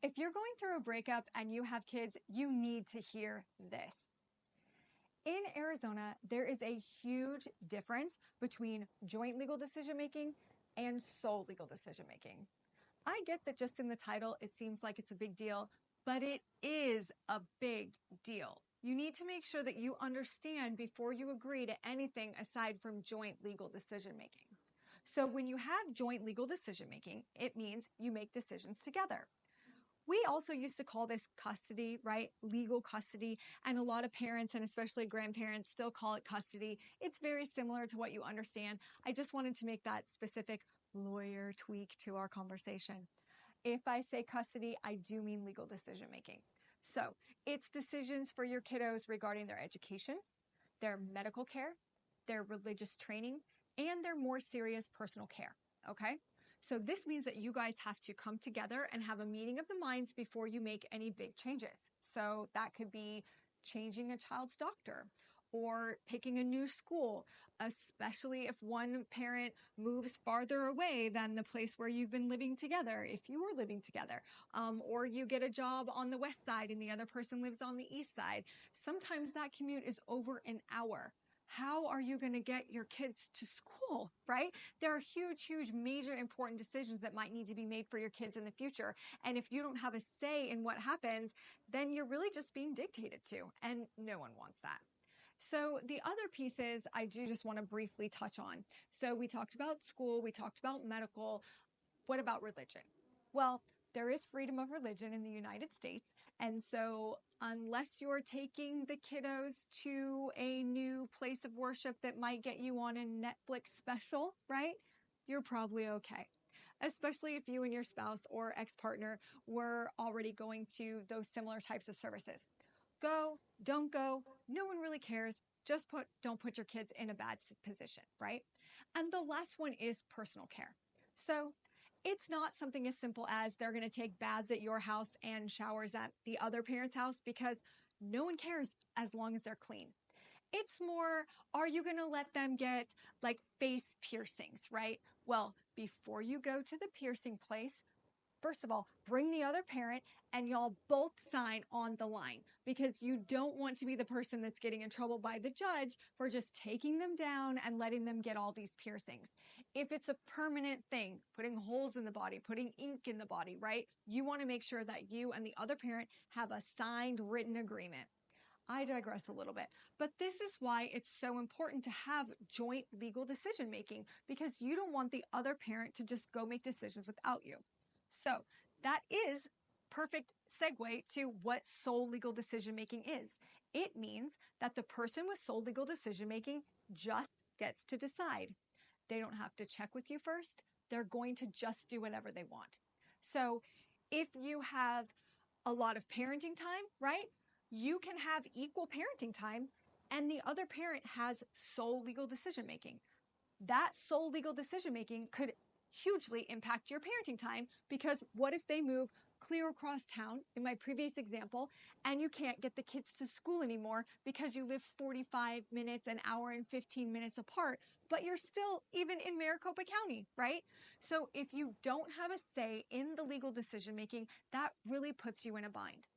If you're going through a breakup and you have kids, you need to hear this. In Arizona, there is a huge difference between joint legal decision making and sole legal decision making. I get that just in the title, it seems like it's a big deal, but it is a big deal. You need to make sure that you understand before you agree to anything aside from joint legal decision making. So when you have joint legal decision making, it means you make decisions together. We also used to call this custody, right? Legal custody. And a lot of parents and especially grandparents still call it custody. It's very similar to what you understand. I just wanted to make that specific lawyer tweak to our conversation. If I say custody, I do mean legal decision making. So it's decisions for your kiddos regarding their education, their medical care, their religious training, and their more serious personal care. Okay? So this means that you guys have to come together and have a meeting of the minds before you make any big changes. So that could be changing a child's doctor or picking a new school, especially if one parent moves farther away than the place where you've been living together, if you were living together, or you get a job on the west side and the other person lives on the east side. Sometimes that commute is over an hour. How are you going to get your kids to school, right? There are huge, major important decisions that might need to be made for your kids in the future. And if you don't have a say in what happens, then you're really just being dictated to, and no one wants that. So the other pieces I do just want to briefly touch on. So we talked about school, we talked about medical. What about religion? Well, there is freedom of religion in the United States. And so unless you're taking the kiddos to a new place of worship that might get you on a Netflix special, right? You're probably okay. Especially if you and your spouse or ex-partner were already going to those similar types of services. Go, don't go, no one really cares. Just don't put your kids in a bad position, right? And the last one is personal care. So it's not something as simple as they're going to take baths at your house and showers at the other parent's house because no one cares as long as they're clean. It's more, are you going to let them get like face piercings, right? Well, before you go to the piercing place, first of all, bring the other parent and y'all both sign on the line because you don't want to be the person that's getting in trouble by the judge for just taking them down and letting them get all these piercings. If it's a permanent thing, putting holes in the body, putting ink in the body, right? You want to make sure that you and the other parent have a signed written agreement. I digress a little bit, but this is why it's so important to have joint legal decision making because you don't want the other parent to just go make decisions without you. So that is perfect segue to what sole legal decision making is. It means that the person with sole legal decision making just gets to decide. They don't have to check with you first. They're going to just do whatever they want. So if you have a lot of parenting time, right? You can have equal parenting time and the other parent has sole legal decision making. That sole legal decision making could hugely impact your parenting time because what if they move clear across town in my previous example and you can't get the kids to school anymore because you live 45 minutes, an hour and 15 minutes apart, but you're still even in Maricopa County, right? So if you don't have a say in the legal decision making, that really puts you in a bind.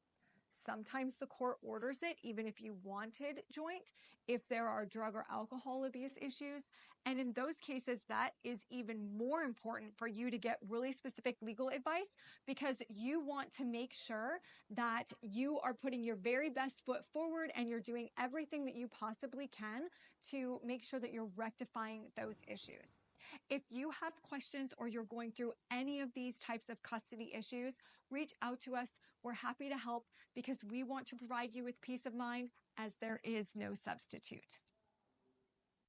Sometimes the court orders it, even if you wanted joint, if there are drug or alcohol abuse issues. And in those cases, that is even more important for you to get really specific legal advice because you want to make sure that you are putting your very best foot forward and you're doing everything that you possibly can to make sure that you're rectifying those issues. If you have questions or you're going through any of these types of custody issues, reach out to us. We're happy to help because we want to provide you with peace of mind as there is no substitute.